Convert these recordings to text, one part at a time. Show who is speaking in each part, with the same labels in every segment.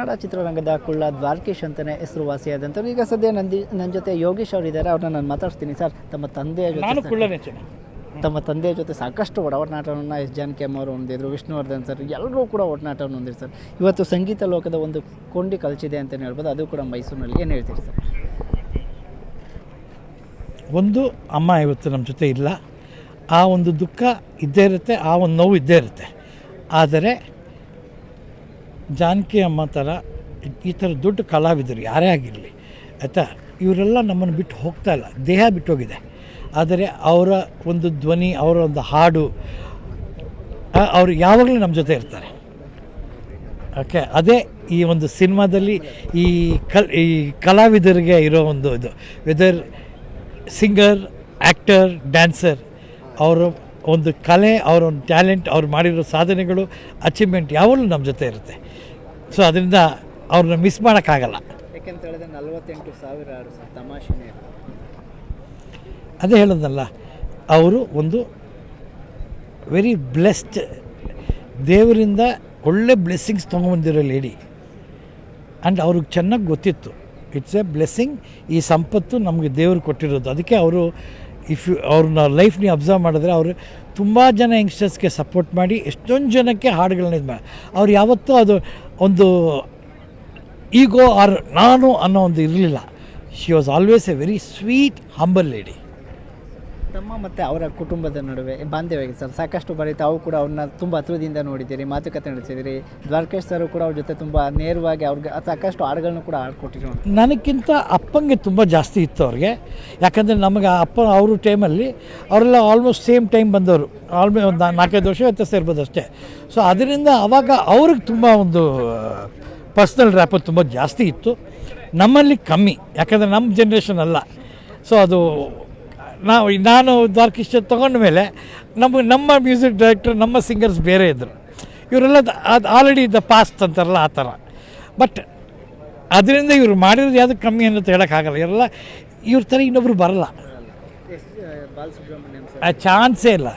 Speaker 1: ಕನ್ನಡ ಚಿತ್ರರಂಗದ ಕುಳ್ಳ ದ್ವಾರಕೀಶ್ ಅಂತಲೇ ಹೆಸರುವಾಸಿಯಾದಂಥವ್ರು. ಈಗ ಸದ್ಯ ನನ್ನ ಜೊತೆ ಯೋಗೇಶ್ ಅವರಿದ್ದಾರೆ, ಅವ್ರನ್ನ ನಾನು ಮಾತಾಡ್ತೀನಿ. ಸರ್, ತಮ್ಮ ತಂದೆಯ ಜೊತೆ ಸಾಕಷ್ಟು ಒಡನಾಟವನ್ನು ಎಸ್ ಜಾನಕಿ ಅಮ್ಮ ಅವರು ಹೊಂದಿದ್ರು, ವಿಷ್ಣುವರ್ಧನ್ ಸರ್ ಎಲ್ಲರೂ ಕೂಡ ಒಡನಾಟವನ್ನು ಹೊಂದಿದ್ರು ಸರ್. ಇವತ್ತು ಸಂಗೀತ ಲೋಕದ ಒಂದು ಕೊಂಡಿ ಕಲಿಸಿದೆ ಅಂತಲೇ ಹೇಳ್ಬೋದು, ಅದು ಕೂಡ ಮೈಸೂರಿನಲ್ಲಿ. ಏನು ಹೇಳ್ತೀರಿ ಸರ್?
Speaker 2: ಒಂದು, ಅಮ್ಮ ಇವತ್ತು ನಮ್ಮ ಜೊತೆ ಇಲ್ಲ, ಆ ಒಂದು ದುಃಖ ಇದ್ದೇ ಇರುತ್ತೆ, ಆ ಒಂದು ನೋವು ಇದ್ದೇ ಇರುತ್ತೆ. ಆದರೆ ಜಾನಕಿ ಅಮ್ಮ ಥರ ಈ ಥರ ದೊಡ್ಡ ಕಲಾವಿದರು ಯಾರೇ ಆಗಿರಲಿ ಆಯಿತಾ, ಇವರೆಲ್ಲ ನಮ್ಮನ್ನು ಬಿಟ್ಟು ಹೋಗ್ತಾ ಇಲ್ಲ, ದೇಹ ಬಿಟ್ಟೋಗಿದೆ. ಆದರೆ ಅವರ ಒಂದು ಧ್ವನಿ, ಅವರ ಒಂದು ಹಾಡು, ಅವರು ಯಾವಾಗಲೂ ನಮ್ಮ ಜೊತೆ ಇರ್ತಾರೆ. ಓಕೆ, ಅದೇ ಈ ಒಂದು ಸಿನಿಮಾದಲ್ಲಿ ಈ ಕಲಾವಿದರಿಗೆ ಇರೋ ಒಂದು ಇದು, ವೆದರ್ ಸಿಂಗರ್, ಆ್ಯಕ್ಟರ್, ಡ್ಯಾನ್ಸರ್, ಅವರ ಒಂದು ಕಲೆ, ಅವರ ಒಂದು ಟ್ಯಾಲೆಂಟ್, ಅವ್ರು ಮಾಡಿರೋ ಸಾಧನೆಗಳು, ಅಚೀವ್ಮೆಂಟ್ ಯಾವಾಗಲೂ ನಮ್ಮ ಜೊತೆ ಇರುತ್ತೆ. ಸೊ ಅದರಿಂದ ಅವ್ರನ್ನ ಮಿಸ್ ಮಾಡೋಕ್ಕಾಗಲ್ಲ.
Speaker 1: ಯಾಕೆಂತ ಹೇಳಿದ್ರೆ 48,000 ಹಾಡು ಸರ್, ತಮಾಷೆನೇ.
Speaker 2: ಅದೇ ಹೇಳೋದಲ್ಲ, ಅವರು ಒಂದು ವೆರಿ ಬ್ಲೆಸ್ಡ್, ದೇವರಿಂದ ಒಳ್ಳೆ ಬ್ಲೆಸ್ಸಿಂಗ್ಸ್ ತೊಗೊಂಬಂದಿರೋ ಲೇಡಿ. ಆ್ಯಂಡ್ ಅವ್ರಿಗೆ ಚೆನ್ನಾಗಿ ಗೊತ್ತಿತ್ತು, ಇಟ್ಸ್ ಎ ಬ್ಲೆಸ್ಸಿಂಗ್, ಈ ಸಂಪತ್ತು ನಮಗೆ ದೇವರು ಕೊಟ್ಟಿರೋದು. ಅದಕ್ಕೆ ಅವರು ಅವ್ರನ್ನ ಲೈಫ್ ನೀವು ಅಬ್ಸರ್ವ್ ಮಾಡಿದ್ರೆ, ಅವರು ತುಂಬ ಜನ ಯಂಗ್ಸ್ಟರ್ಸ್ಗೆ ಸಪೋರ್ಟ್ ಮಾಡಿ ಎಷ್ಟೊಂದು ಜನಕ್ಕೆ ಹಾಡುಗಳನ್ನ ಇದು ಮಾಡಿ, ಅವ್ರು ಯಾವತ್ತೂ ಅದು ಒಂದು ಈಗೋ ಆರ್ ನಾನು ಅನ್ನೋ ಒಂದು ಇರಲಿಲ್ಲ. She was always A very sweet humble lady.
Speaker 1: ತಮ್ಮ ಮತ್ತು ಅವರ ಕುಟುಂಬದ ನಡುವೆ ಬಾಂಧವ್ಯ ಸರ್, ಸಾಕಷ್ಟು ಬಾರಿ ತಾವು ಕೂಡ ಅವ್ರನ್ನ ತುಂಬ ಹತ್ರದಿಂದ ನೋಡಿದ್ದೀರಿ, ಮಾತುಕತೆ ನಡೆಸಿದ್ದೀರಿ. ದ್ವಾರಕೀಶ್ ಸರ್ ಕೂಡ ಅವ್ರ ಜೊತೆ ತುಂಬ ನೇರವಾಗಿ ಅವ್ರಿಗೆ ಸಾಕಷ್ಟು ಹಾಡುಗಳನ್ನ ಕೂಡ ಹಾಡ್ಕೊಟ್ಟಿದ್ರು.
Speaker 2: ನನಗಿಂತ ಅಪ್ಪಂಗೆ ತುಂಬ ಜಾಸ್ತಿ ಇತ್ತು ಅವ್ರಿಗೆ. ಯಾಕಂದರೆ ನಮಗೆ ಅಪ್ಪ ಅವರು ಟೈಮಲ್ಲಿ ಅವರೆಲ್ಲ ಆಲ್ಮೋಸ್ಟ್ ಸೇಮ್ ಟೈಮ್ ಬಂದವರು, ಆಲ್ಮೋಸ್ಟ್ ಒಂದು 4-5 ವರ್ಷ ವ್ಯತ್ಯಾಸ ಇರ್ಬೋದು ಅಷ್ಟೇ. ಸೊ ಅದರಿಂದ ಅವಾಗ ಅವ್ರಿಗೆ ತುಂಬ ಒಂದು ಪರ್ಸ್ನಲ್ ರ್ಯಾಪರ್ ತುಂಬ ಜಾಸ್ತಿ ಇತ್ತು, ನಮ್ಮಲ್ಲಿ ಕಮ್ಮಿ. ಯಾಕಂದರೆ ನಮ್ಮ ಜನ್ರೇಷನ್ ಅಲ್ಲ. ಸೊ ಅದು ನಾನು ದ್ವಾರಕೀಶ್ ತೊಗೊಂಡ ಮೇಲೆ ನಮ್ಮ ಮ್ಯೂಸಿಕ್ ಡೈರೆಕ್ಟರ್, ನಮ್ಮ ಸಿಂಗರ್ಸ್ ಬೇರೆ ಇದ್ದರು. ಇವರೆಲ್ಲ ಅದು ಆಲ್ರೆಡಿ ದ ಪಾಸ್ಟ್ ಅಂತಾರಲ್ಲ ಆ ಥರ. ಬಟ್ ಅದರಿಂದ ಇವರು ಮಾಡಿರೋದು ಯಾವುದಕ್ಕೆ ಕಮ್ಮಿ ಅನ್ನೋದು ಹೇಳೋಕ್ಕಾಗಲ್ಲ. ಇವರೆಲ್ಲ ಇವ್ರ ಥರ ಇನ್ನೊಬ್ರು ಬರಲ್ಲ, ಚಾನ್ಸೇ ಇಲ್ಲ.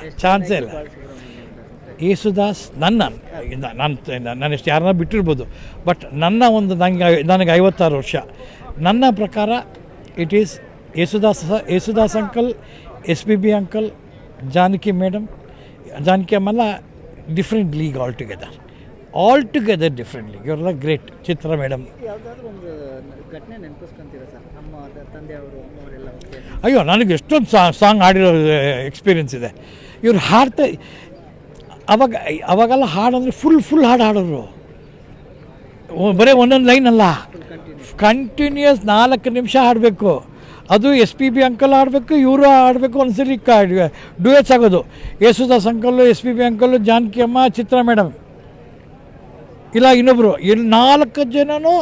Speaker 2: ಯೇಸುದಾಸ್ ನಾನು ಎಷ್ಟು ಯಾರನ್ನ ಬಿಟ್ಟಿರ್ಬೋದು, ಬಟ್ ನನ್ನ ಒಂದು ನನಗೆ 56 ವರ್ಷ, ನನ್ನ ಪ್ರಕಾರ it is Yesudas uncle, SPB uncle, Janaki madam, Janaki ಅಮ್ಮಲ್ಲ different league all together different league. ಇವರೆಲ್ಲ ಗ್ರೇಟ್. ಚಿತ್ರ ಮೇಡಮ್,
Speaker 1: ಯಾವುದಾದ್ರೂ ಒಂದು ಘಟನೆ ನೆನಪಿಸ್ಕೊಂತೀರಾ ಸರ್? ನಮ್ಮ ತಂದೆಯವರು, ಅಮ್ಮವರೆಲ್ಲ?
Speaker 2: ಅಯ್ಯೋ, ನನಗೆ ಎಷ್ಟೊಂದು ಸಾಂಗ್ ಹಾಡಿರೋ ಎಕ್ಸ್ಪೀರಿಯನ್ಸ್ ಇದೆ. ಇವ್ರು ಹಾಡ್ತಾ ಅವಾಗೆಲ್ಲ ಹಾಡಂದರೆ ಫುಲ್ ಹಾಡು ಹಾಡೋರು, ಬರೀ ಒಂದೊಂದು ಲೈನ್ ಅಲ್ಲ, ಕಂಟಿನ್ಯೂಸ್ 4 ನಿಮಿಷ ಹಾಡಬೇಕು. ಅದು SPB ಅಂಕಲ್ ಆಡಬೇಕು, ಇವರು ಆಡಬೇಕು. ಒಂದ್ಸರಿ ಡ್ಯೂಯೆಟ್ಸ್ ಆಗೋದು, Yesudas uncle, SPB uncle, Janaki ಅಮ್ಮ, ಚಿತ್ರ ಮೇಡಮ್, ಇಲ್ಲ ಇನ್ನೊಬ್ಬರು, 4 ಜನನೂ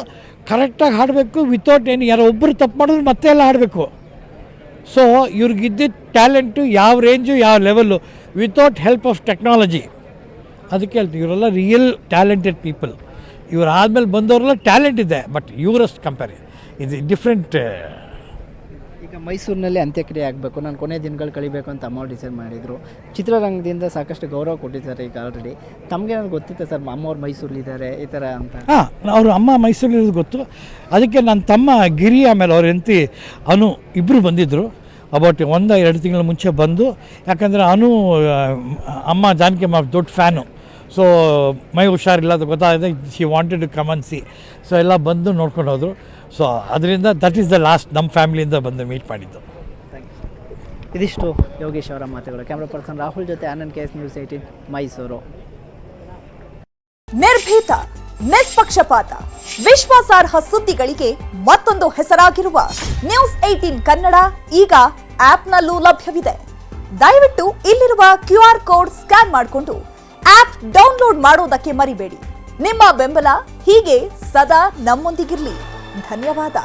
Speaker 2: ಕರೆಕ್ಟಾಗಿ ಹಾಡಬೇಕು ವಿತೌಟ್ ಯಾರೋ ಒಬ್ಬರು ತಪ್ಪು ಮಾಡಿದ್ರೆ ಮತ್ತೆ ಎಲ್ಲ ಹಾಡಬೇಕು. ಸೊ ಇವ್ರಿಗಿದ್ದ ಟ್ಯಾಲೆಂಟು ಯಾವ ರೇಂಜು, ಯಾವ level, without help of technology. ಅದಕ್ಕೆ ಹೇಳ್ತೀವಿ, ಇವರೆಲ್ಲ ರಿಯಲ್ ಟ್ಯಾಲೆಂಟೆಡ್ ಪೀಪಲ್. ಇವ್ರು ಆದಮೇಲೆ ಬಂದವರೆಲ್ಲ ಟ್ಯಾಲೆಂಟ್ ಇದೆ, ಬಟ್ ಇವರಷ್ಟು ಕಂಪೇರ್ ಇದು ಡಿಫ್ರೆಂಟ್.
Speaker 1: ಈಗ ಮೈಸೂರಿನಲ್ಲಿ ಅಂತ್ಯಕ್ರಿಯೆ ಆಗಬೇಕು, ನಾನು ಕೊನೆ ದಿನಗಳು ಕಳಿಬೇಕು ಅಂತ ಅಮ್ಮ ಡಿಸೈಡ್ ಮಾಡಿದರು. ಚಿತ್ರರಂಗದಿಂದ ಸಾಕಷ್ಟು ಗೌರವ ಕೊಟ್ಟಿದ್ದಾರೆ ಈಗ ಆಲ್ರೆಡಿ. ತಮಗೇನಾದ್ರು ಗೊತ್ತಿತ್ತು ಸರ್, ಅಮ್ಮವ್ರು ಮೈಸೂರಲ್ಲಿದ್ದಾರೆ ಈ ಥರ ಅಂತ?
Speaker 2: ಹಾಂ, ಅವರು ಅಮ್ಮ ಮೈಸೂರಲ್ಲಿರೋದು ಗೊತ್ತು. ಅದಕ್ಕೆ ನನ್ನ ತಮ್ಮ ಗಿರಿ, ಆಮೇಲೆ ಅವ್ರ ಹೆಂಡತಿ ಅನು ಇಬ್ಬರು ಬಂದಿದ್ದರು. ಅಬೌಟ್ 1-2 ತಿಂಗಳ ಮುಂಚೆ ಬಂದು, ಯಾಕಂದರೆ ಅಮ್ಮ ಜಾನಕಿ ಅಮ್ಮ ದೊಡ್ಡ ಫ್ಯಾನು. ಸೊ ಮೈ ಹುಷಾರಿಲ್ಲ ಅದು ಗೊತ್ತಾಗಿದೆ, she wanted to come and see. So ಎಲ್ಲ ಬಂದು ನೋಡ್ಕೊಂಡು ಹೋದರು. ಸೊ ಅದರಿಂದ ದಟ್ ಈಸ್ ದ ಲಾಸ್ಟ್ ನಮ್ಮ ಫ್ಯಾಮಿಲಿಯಿಂದ ಬಂದು ಮೀಟ್ ಮಾಡಿದ್ದು.
Speaker 1: ಇದಿಷ್ಟು ಯೋಗೇಶ್ ಅವರ ಮಾತುಗಳು. ಕ್ಯಾಮ್ರಾ ಪರ್ಸನ್ ರಾಹುಲ್ ಜೊತೆ ಆನಂದ್ KS News 18 ಮೈಸೂರು.
Speaker 3: ನಿರ್ಭೀತ, ನಿಷ್ಪಕ್ಷಪಾತ, ವಿಶ್ವಾಸಾರ್ಹ ಸುದ್ದಿಗಳಿಗೆ ಮತ್ತೊಂದು ಹೆಸರಾಗಿರುವ News 18 ಕನ್ನಡ ಈಗ ಆಪ್ನಲ್ಲೂ ಲಭ್ಯವಿದೆ. ದಯವಿಟ್ಟು ಇಲ್ಲಿರುವ QR ಕೋಡ್ ಸ್ಕ್ಯಾನ್ ಮಾಡಿಕೊಂಡು ಆಪ್ ಡೌನ್ಲೋಡ್ ಮಾಡೋದಕ್ಕೆ ಮರಿಬೇಡಿ. ನಿಮ್ಮ ಬೆಂಬಲ ಹೀಗೆ ಸದಾ ನಮ್ಮೊಂದಿಗಿರಲಿ. ಧನ್ಯವಾದ.